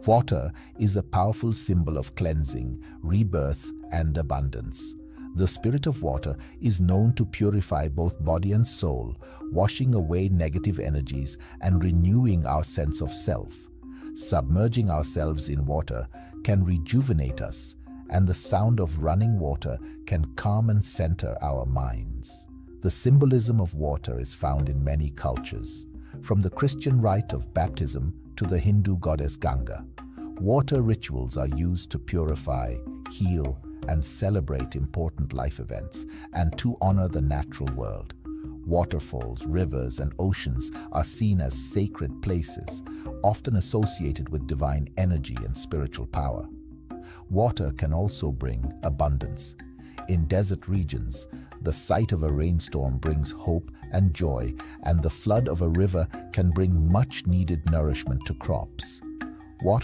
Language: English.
Water is a powerful symbol of cleansing, rebirth, and abundance. The spirit of water is known to purify both body and soul, washing away negative energies and renewing our sense of self. Submerging ourselves in water can rejuvenate us, and the sound of running water can calm and center our minds. The symbolism of water is found in many cultures, from the Christian rite of baptism to the Hindu goddess Ganga. Water rituals are used to purify, heal, and celebrate important life events, and to honor the natural world. Waterfalls, rivers, and oceans are seen as sacred places, often associated with divine energy and spiritual power. Water can also bring abundance. In desert regions, the sight of a rainstorm brings hope and joy, and the flood of a river can bring much-needed nourishment to crops. Water